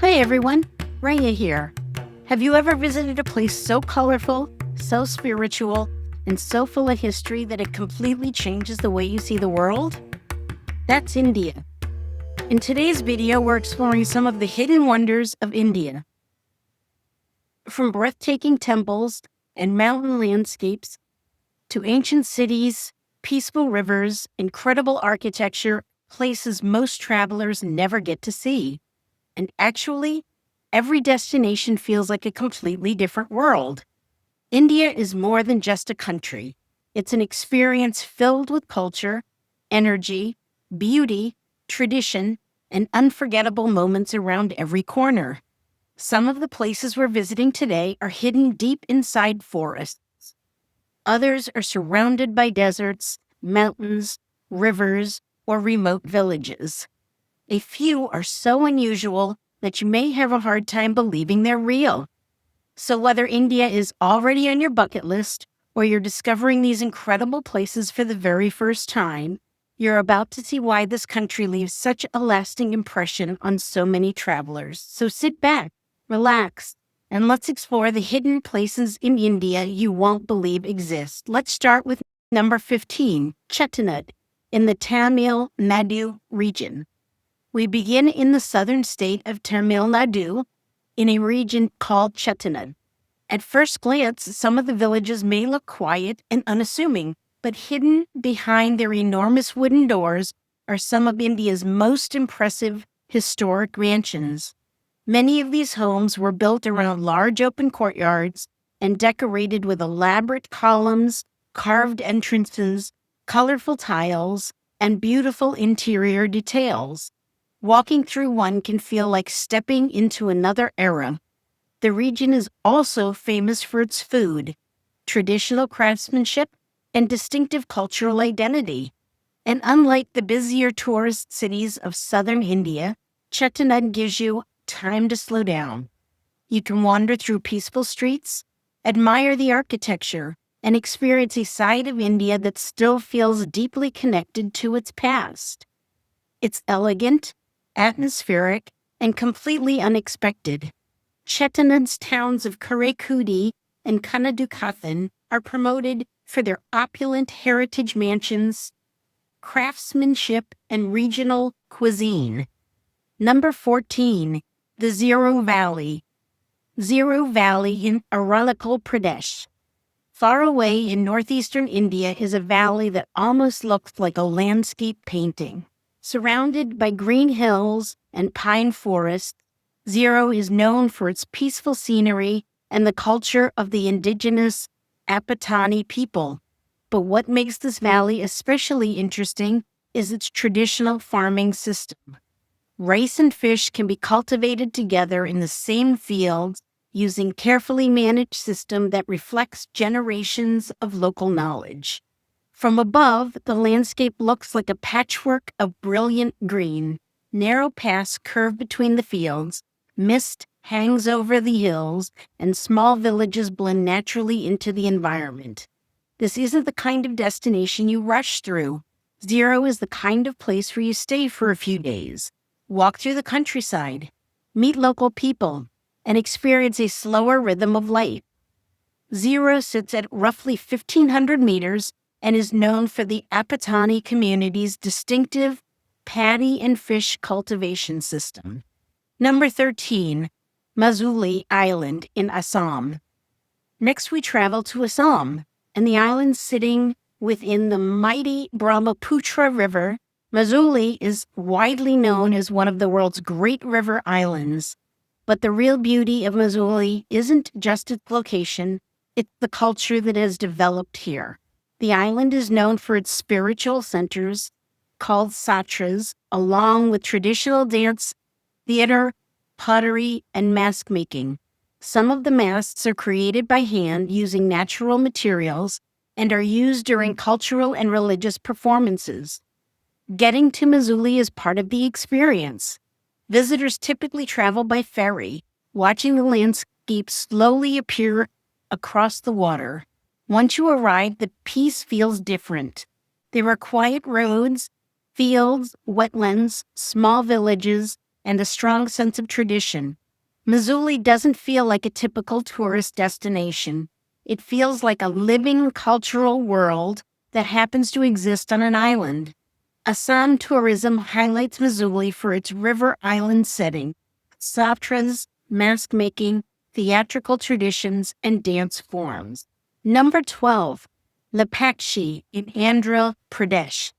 Hi everyone, Rani here. Have you ever visited a place so colorful, so spiritual, and so full of history that it completely changes the way you see the world? That's India. In today's video, we're exploring some of the hidden wonders of India. From breathtaking temples and mountain landscapes to ancient cities, peaceful rivers, incredible architecture, places most travelers never get to see. And actually, every destination feels like a completely different world. India is more than just a country. It's an experience filled with culture, energy, beauty, tradition, and unforgettable moments around every corner. Some of the places we're visiting today are hidden deep inside forests. Others are surrounded by deserts, mountains, rivers, or remote villages. A few are so unusual that you may have a hard time believing they're real. So whether India is already on your bucket list or you're discovering these incredible places for the very first time, you're about to see why this country leaves such a lasting impression on so many travelers. So sit back, relax, and let's explore the hidden places in India you won't believe exist. Let's start with number 15, Chettinad, in the Tamil Nadu region. We begin in the southern state of Tamil Nadu, in a region called Chettinad. At first glance, some of the villages may look quiet and unassuming, but hidden behind their enormous wooden doors are some of India's most impressive historic mansions. Many of these homes were built around large open courtyards and decorated with elaborate columns, carved entrances, colorful tiles, and beautiful interior details. Walking through one can feel like stepping into another era. The region is also famous for its food, traditional craftsmanship, and distinctive cultural identity. And unlike the busier tourist cities of southern India, Chettinad gives you time to slow down. You can wander through peaceful streets, admire the architecture, and experience a side of India that still feels deeply connected to its past. It's elegant, atmospheric, and completely unexpected. Chettinad's towns of Karaikudi and Gandikota are promoted for their opulent heritage mansions, craftsmanship, and regional cuisine. Number 14, the Ziro Valley. Ziro Valley in Arunachal, Pradesh. Far away in northeastern India is a valley that almost looks like a landscape painting. Surrounded by green hills and pine forests, Ziro is known for its peaceful scenery and the culture of the indigenous Apatani people. But what makes this valley especially interesting is its traditional farming system. Rice and fish can be cultivated together in the same fields using carefully managed system that reflects generations of local knowledge. From above, the landscape looks like a patchwork of brilliant green. Narrow paths curve between the fields, mist hangs over the hills, and small villages blend naturally into the environment. This isn't the kind of destination you rush through. Ziro is the kind of place where you stay for a few days, walk through the countryside, meet local people, and experience a slower rhythm of life. Ziro sits at roughly 1,500 meters and is known for the Apatani community's distinctive paddy and fish cultivation system. Number 13, Majuli Island in Assam. Next, we travel to Assam, and the island sitting within the mighty Brahmaputra River. Majuli is widely known as one of the world's great river islands. But the real beauty of Majuli isn't just its location, it's the culture that has developed here. The island is known for its spiritual centers, called satras, along with traditional dance, theater, pottery, and mask making. Some of the masks are created by hand using natural materials and are used during cultural and religious performances. Getting to Majuli is part of the experience. Visitors typically travel by ferry, watching the landscape slowly appear across the water. Once you arrive, the peace feels different. There are quiet roads, fields, wetlands, small villages, and a strong sense of tradition. Majuli doesn't feel like a typical tourist destination. It feels like a living cultural world that happens to exist on an island. Assam tourism highlights Majuli for its river island setting, satras, mask making, theatrical traditions, and dance forms. Number 12, Lepakshi in Andhra Pradesh.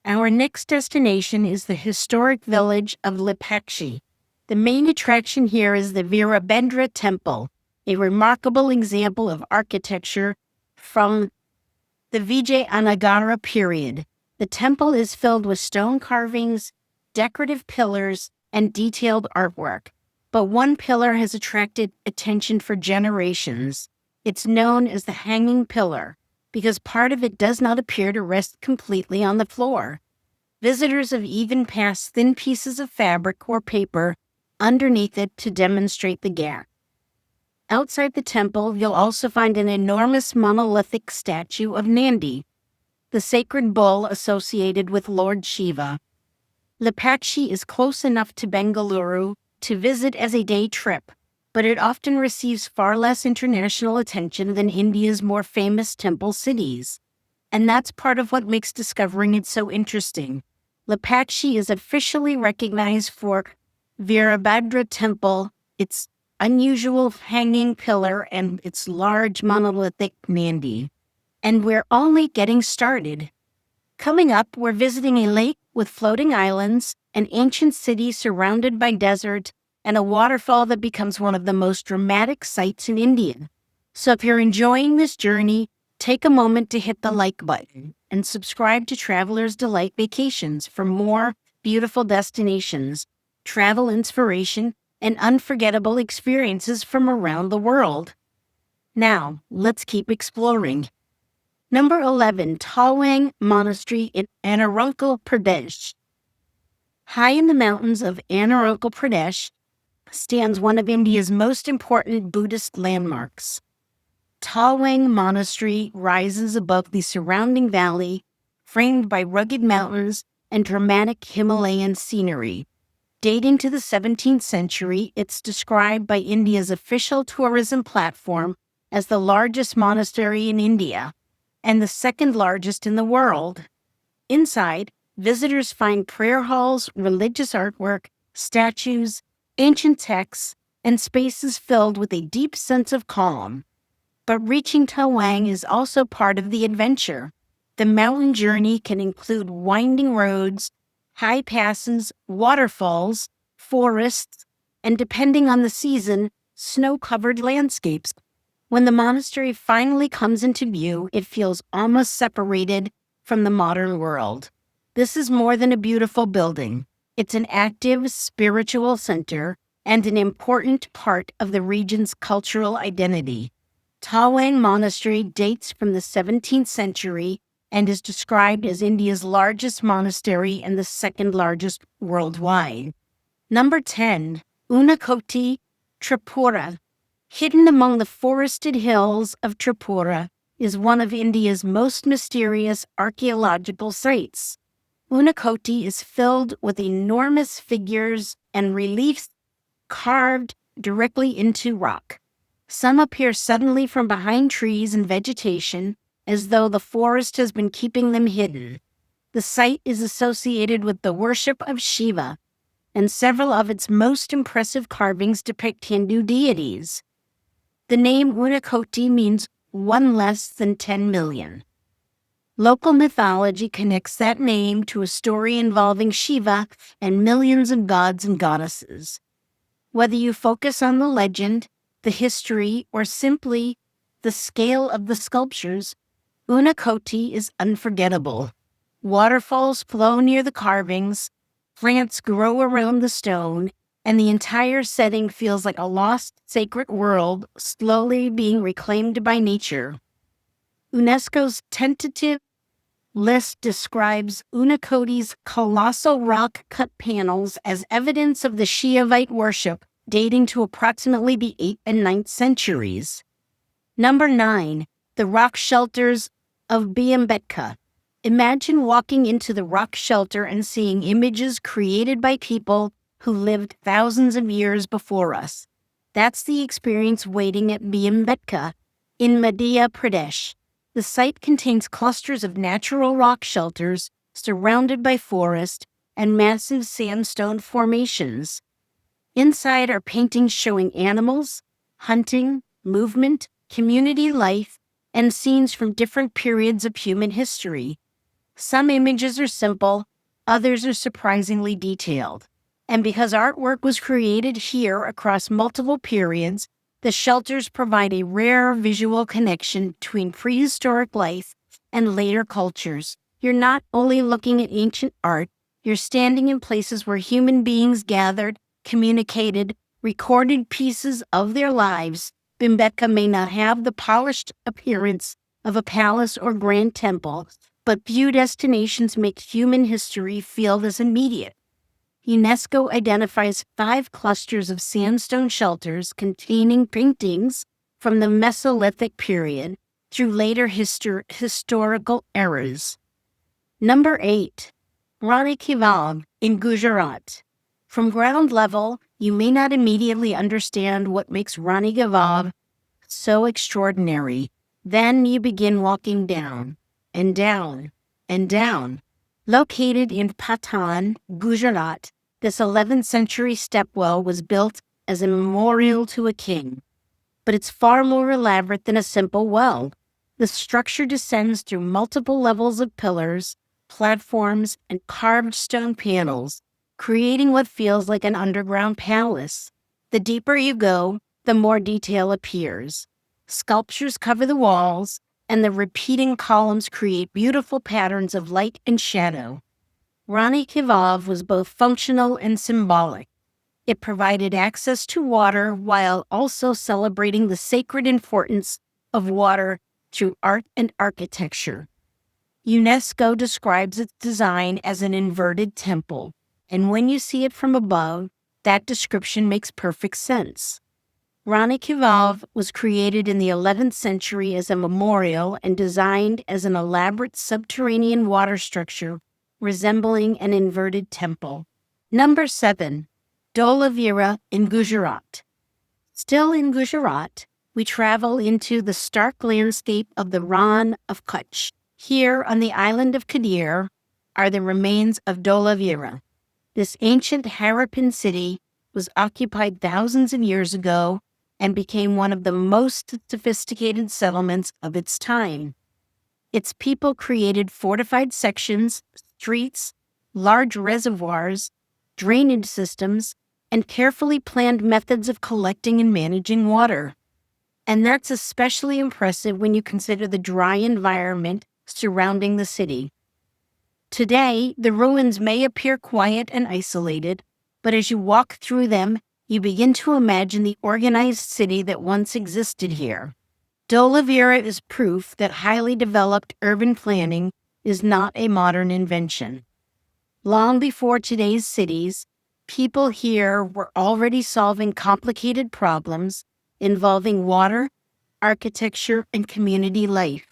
Our next destination is the historic village of Lepakshi. The main attraction here is the Bhimbetka Temple, a remarkable example of architecture from the Vijayanagara period. The temple is filled with stone carvings, decorative pillars, and detailed artwork. But one pillar has attracted attention for generations. It's known as the hanging pillar because part of it does not appear to rest completely on the floor. Visitors have even passed thin pieces of fabric or paper underneath it to demonstrate the gap. Outside the temple, you'll also find an enormous monolithic statue of Nandi, the sacred bull associated with Lord Shiva. Lepakshi is close enough to Bengaluru to visit as a day trip, but it often receives far less international attention than India's more famous temple cities. And that's part of what makes discovering it so interesting. Lepakshi is officially recognized for Bhimbetka Temple, its unusual hanging pillar, and its large monolithic Nandi. And we're only getting started. Coming up, we're visiting a lake with floating islands, an ancient city surrounded by desert, and a waterfall that becomes one of the most dramatic sights in India. So if you're enjoying this journey, take a moment to hit the like button and subscribe to Traveler's Delight Vacations for more beautiful destinations, travel inspiration, and unforgettable experiences from around the world. Now, let's keep exploring. Number 11, Tawang Monastery in Arunachal, Pradesh. High in the mountains of Arunachal Pradesh stands one of India's most important Buddhist landmarks. Tawang Monastery rises above the surrounding valley, framed by rugged mountains and dramatic Himalayan scenery. Dating to the 17th century, it's described by India's official tourism platform as the largest monastery in India and the second largest in the world. Inside, visitors find prayer halls, religious artwork, statues, ancient texts, and spaces filled with a deep sense of calm. But reaching Tawang is also part of the adventure. The mountain journey can include winding roads, high passes, waterfalls, forests, and depending on the season, snow-covered landscapes. When the monastery finally comes into view, it feels almost separated from the modern world. This is more than a beautiful building. It's an active spiritual center and an important part of the region's cultural identity. Tawang Monastery dates from the 17th century and is described as India's largest monastery and the second largest worldwide. Number 10, Unakoti, Tripura. Hidden among the forested hills of Tripura is one of India's most mysterious archaeological sites. Unakoti is filled with enormous figures and reliefs carved directly into rock. Some appear suddenly from behind trees and vegetation, as though the forest has been keeping them hidden. The site is associated with the worship of Shiva, and several of its most impressive carvings depict Hindu deities. The name Unakoti means one less than 10 million. Local mythology connects that name to a story involving Shiva and millions of gods and goddesses. Whether you focus on the legend, the history, or simply the scale of the sculptures, Unakoti is unforgettable. Waterfalls flow near the carvings, plants grow around the stone, and the entire setting feels like a lost sacred world slowly being reclaimed by nature. UNESCO's tentative list describes Unakoti's colossal rock-cut panels as evidence of the Shiavite worship dating to approximately the 8th and 9th centuries. Number 9, the rock shelters of Bhimbetka. Imagine walking into the rock shelter and seeing images created by people who lived thousands of years before us. That's the experience waiting at Bhimbetka in Madhya Pradesh. The site contains clusters of natural rock shelters surrounded by forest and massive sandstone formations. Inside are paintings showing animals, hunting, movement, community life, and scenes from different periods of human history. Some images are simple, others are surprisingly detailed. And because artwork was created here across multiple periods, the shelters provide a rare visual connection between prehistoric life and later cultures. You're not only looking at ancient art, you're standing in places where human beings gathered, communicated, recorded pieces of their lives. Bhimbetka may not have the polished appearance of a palace or grand temple, but few destinations make human history feel this immediate. UNESCO identifies 5 clusters of sandstone shelters containing paintings from the Mesolithic period through later historical eras. Number 8. Rani in Gujarat. From ground level, you may not immediately understand what makes Rani so extraordinary. Then you begin walking down, and down, and down. Located in Patan, Gujarat, this 11th century stepwell was built as a memorial to a king. But it's far more elaborate than a simple well. The structure descends through multiple levels of pillars, platforms, and carved stone panels, creating what feels like an underground palace. The deeper you go, the more detail appears. Sculptures cover the walls, and the repeating columns create beautiful patterns of light and shadow. Rani was both functional and symbolic. It provided access to water while also celebrating the sacred importance of water through art and architecture. UNESCO describes its design as an inverted temple, and when you see it from above, that description makes perfect sense. Rani was created in the 11th century as a memorial and designed as an elaborate subterranean water structure resembling an inverted temple. Number 7. Dholavira in Gujarat. Still in Gujarat, we travel into the stark landscape of the Ran of Kutch. Here on the island of Kadir are the remains of Dholavira. This ancient Harappan city was occupied thousands of years ago and became one of the most sophisticated settlements of its time. Its people created fortified sections, streets, large reservoirs, drainage systems, and carefully planned methods of collecting and managing water. And that's especially impressive when you consider the dry environment surrounding the city. Today, the ruins may appear quiet and isolated, but as you walk through them, you begin to imagine the organized city that once existed here. Dholavira is proof that highly developed urban planning is not a modern invention. Long before today's cities, people here were already solving complicated problems involving water, architecture, and community life.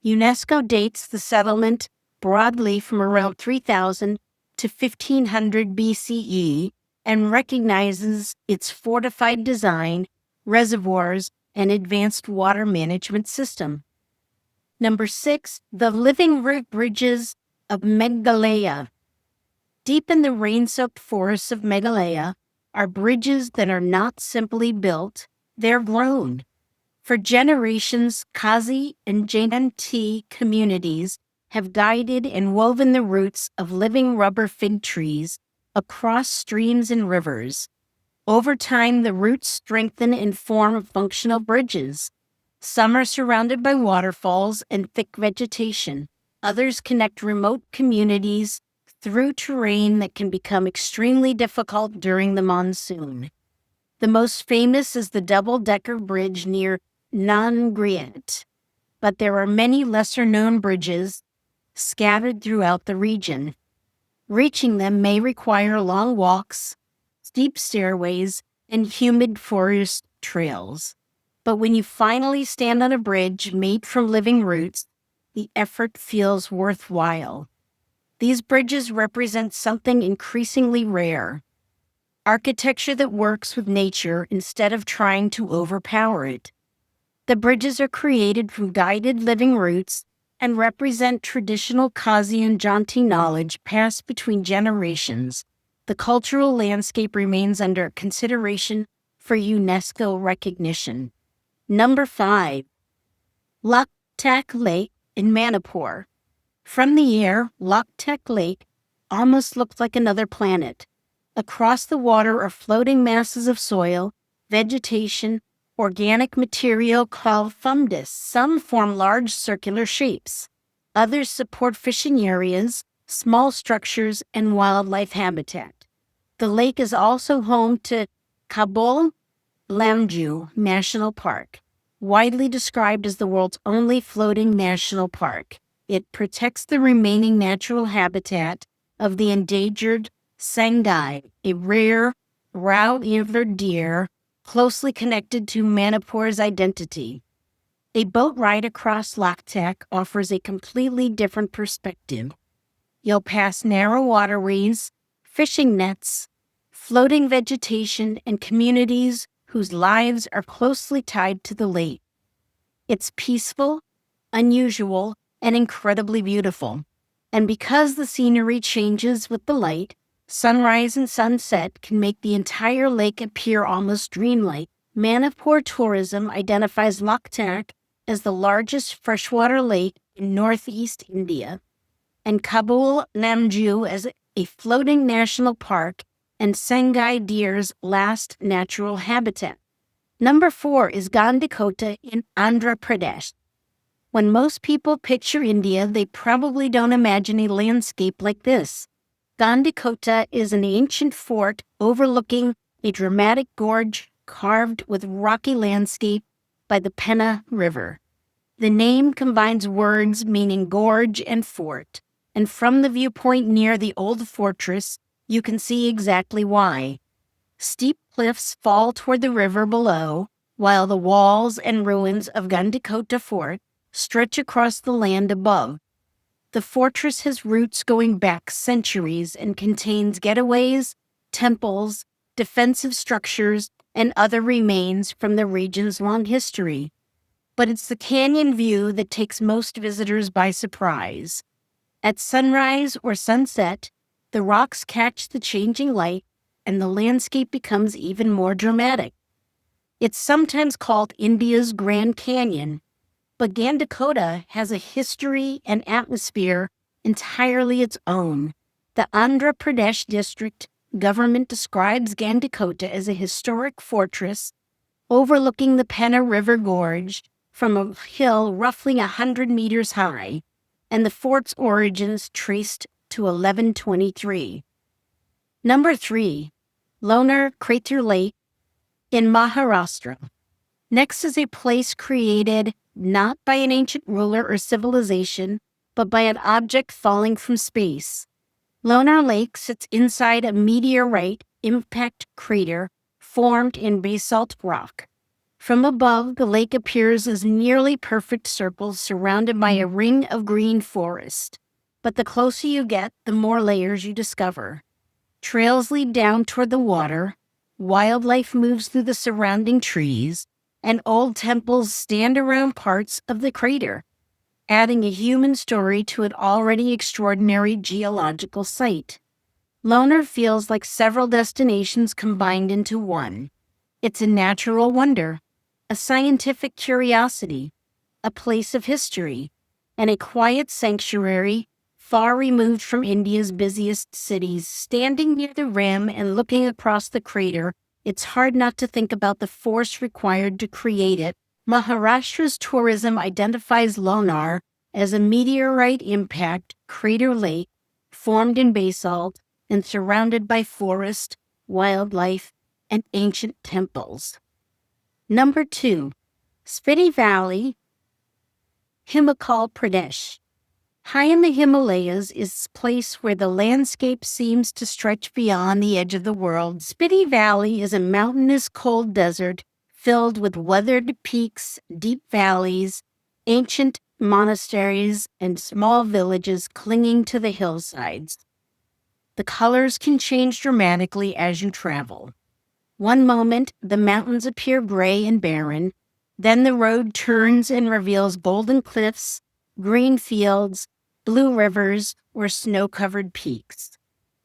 UNESCO dates the settlement broadly from around 3000 to 1500 BCE and recognizes its fortified design, reservoirs, and advanced water management system. Number 6, the living root bridges of Meghalaya. Deep in the rain-soaked forests of Meghalaya are bridges that are not simply built, they're grown. For generations, Kazi and Jainti communities have guided and woven the roots of living rubber fig trees across streams and rivers. Over time, the roots strengthen and form functional bridges. Some are surrounded by waterfalls and thick vegetation. Others connect remote communities through terrain that can become extremely difficult during the monsoon. The most famous is the double-decker bridge near Nadu, but there are many lesser-known bridges scattered throughout the region. Reaching them may require long walks, steep stairways, and humid forest trails. But when you finally stand on a bridge made from living roots, the effort feels worthwhile. These bridges represent something increasingly rare, architecture that works with nature instead of trying to overpower it. The bridges are created from guided living roots and represent traditional Kazi and Janti knowledge passed between generations. The cultural landscape remains under consideration for UNESCO recognition. Number 5. Loktak Lake in Manipur. From the air, Loktak Lake almost looks like another planet. Across the water are floating masses of soil, vegetation, organic material called fungus. Some form large circular shapes. Others support fishing areas, small structures, and wildlife habitat. The lake is also home to Kabul Lamju National Park, widely described as the world's only floating national park. It protects the remaining natural habitat of the endangered Sangai, a rare, round-antlered deer closely connected to Manipur's identity. A boat ride across Loktak offers a completely different perspective. You'll pass narrow waterways, fishing nets, floating vegetation, and communities whose lives are closely tied to the lake. It's peaceful, unusual, and incredibly beautiful. And because the scenery changes with the light, sunrise and sunset can make the entire lake appear almost dreamlike. Manipur tourism identifies Loktak as the largest freshwater lake in northeast India, and Kabul Namju as a floating national park and Sangai deer's last natural habitat. Number 4 is Gandikota in Andhra Pradesh. When most people picture India, they probably don't imagine a landscape like this. Gandikota is an ancient fort overlooking a dramatic gorge carved with rocky landscape by the Penna River. The name combines words meaning gorge and fort, and from the viewpoint near the old fortress, you can see exactly why. Steep cliffs fall toward the river below, while the walls and ruins of Gandikota Fort stretch across the land above. The fortress has roots going back centuries and contains getaways, temples, defensive structures, and other remains from the region's long history. But it's the canyon view that takes most visitors by surprise. At sunrise or sunset, the rocks catch the changing light, and the landscape becomes even more dramatic. It's sometimes called India's Grand Canyon, but Gandikota has a history and atmosphere entirely its own. The Andhra Pradesh district government describes Gandikota as a historic fortress overlooking the Penna River Gorge from a hill roughly 100 meters high, and the fort's origins traced to 1123. Number 3, Lonar Crater Lake in Maharashtra. Next is a place created not by an ancient ruler or civilization, but by an object falling from space. Lonar Lake sits inside a meteorite impact crater formed in basalt rock. From above, the lake appears as nearly perfect circles surrounded by a ring of green forest. But the closer you get, the more layers you discover. Trails lead down toward the water, wildlife moves through the surrounding trees, and old temples stand around parts of the crater, adding a human story to an already extraordinary geological site. Lonar feels like several destinations combined into one. It's a natural wonder, a scientific curiosity, a place of history, and a quiet sanctuary far removed from India's busiest cities. Standing near the rim and looking across the crater, it's hard not to think about the force required to create it. Maharashtra's tourism identifies Lonar as a meteorite impact crater lake formed in basalt and surrounded by forest, wildlife, and ancient temples. Number 2, Spiti Valley, Himachal Pradesh. High in the Himalayas is a place where the landscape seems to stretch beyond the edge of the world. Spiti Valley is a mountainous cold desert filled with weathered peaks, deep valleys, ancient monasteries, and small villages clinging to the hillsides. The colors can change dramatically as you travel. One moment, the mountains appear gray and barren. Then the road turns and reveals golden cliffs, green fields, blue rivers, or snow-covered peaks.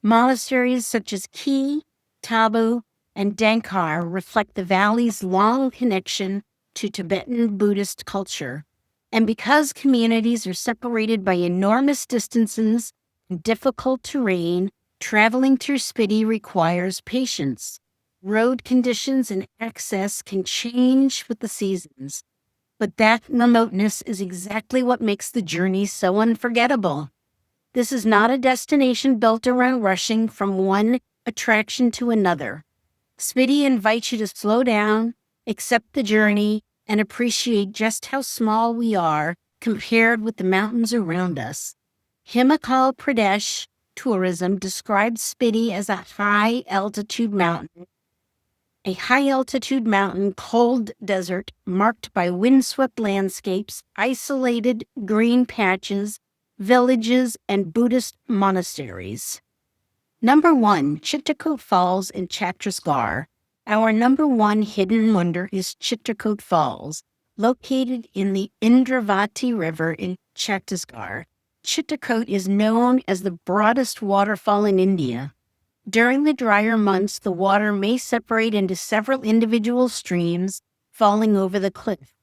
Monasteries such as Ki, Tabu, and Dankar reflect the valley's long connection to Tibetan Buddhist culture. And because communities are separated by enormous distances and difficult terrain, traveling through Spiti requires patience. Road conditions and access can change with the seasons, but that remoteness is exactly what makes the journey so unforgettable. This is not a destination built around rushing from one attraction to another. Spiti invites you to slow down, accept the journey, and appreciate just how small we are compared with the mountains around us. Himachal Pradesh tourism describes Spiti as a high-altitude mountain. A high-altitude mountain, cold desert marked by windswept landscapes, isolated green patches, villages, and Buddhist monasteries. Number 1, Chitrakote Falls in Chhattisgarh. Our number 1 hidden wonder is Chitrakote Falls, located in the Indravati River in Chhattisgarh. Chitrakote is known as the broadest waterfall in India. During the drier months, the water may separate into several individual streams, falling over the cliff.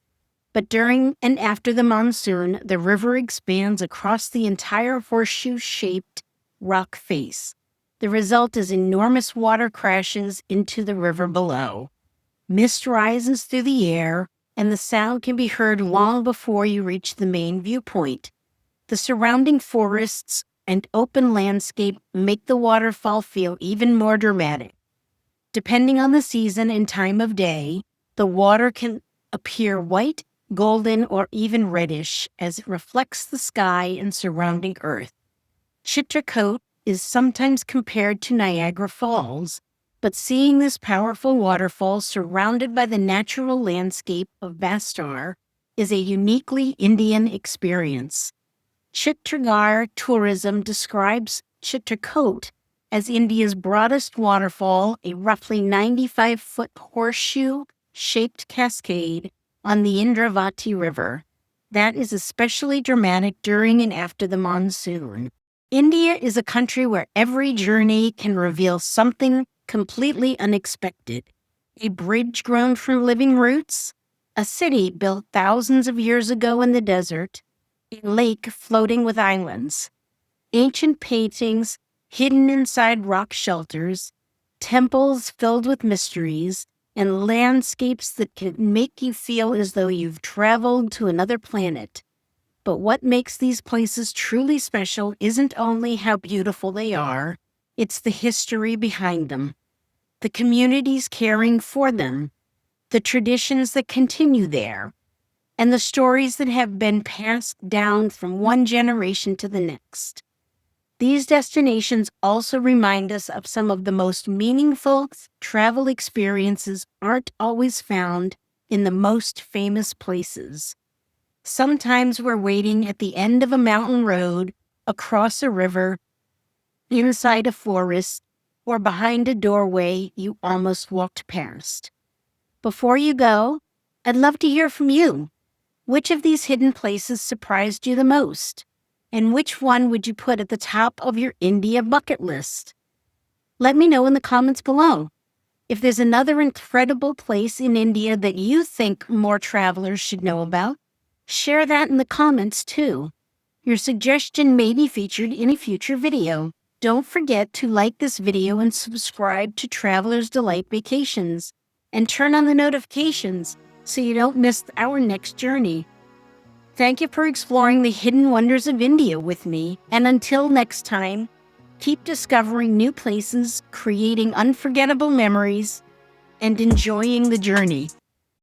But during and after the monsoon, the river expands across the entire horseshoe-shaped rock face. The result is enormous water crashes into the river below. Mist rises through the air, and the sound can be heard long before you reach the main viewpoint. The surrounding forests and open landscape make the waterfall feel even more dramatic. Depending on the season and time of day, the water can appear white, golden, or even reddish as it reflects the sky and surrounding earth. Chitrakote is sometimes compared to Niagara Falls, but seeing this powerful waterfall surrounded by the natural landscape of Bastar is a uniquely Indian experience. Chitragarh tourism describes Chitrakote as India's broadest waterfall, a roughly 95-foot horseshoe-shaped cascade on the Indravati River. That is especially dramatic during and after the monsoon. India is a country where every journey can reveal something completely unexpected. A bridge grown from living roots, a city built thousands of years ago in the desert, a lake floating with islands, ancient paintings hidden inside rock shelters, temples filled with mysteries, and landscapes that can make you feel as though you've traveled to another planet. But what makes these places truly special isn't only how beautiful they are, it's the history behind them, the communities caring for them, the traditions that continue there, and the stories that have been passed down from one generation to the next. These destinations also remind us of some of the most meaningful travel experiences aren't always found in the most famous places. Sometimes we're waiting at the end of a mountain road, across a river, inside a forest, or behind a doorway you almost walked past. Before you go, I'd love to hear from you. Which of these hidden places surprised you the most? And which one would you put at the top of your India bucket list? Let me know in the comments below. If there's another incredible place in India that you think more travelers should know about, share that in the comments too. Your suggestion may be featured in a future video. Don't forget to like this video and subscribe to Traveler's Delight Vacations, and turn on the notifications so you don't miss our next journey. Thank you for exploring the hidden wonders of India with me, and until next time, keep discovering new places, creating unforgettable memories, and enjoying the journey.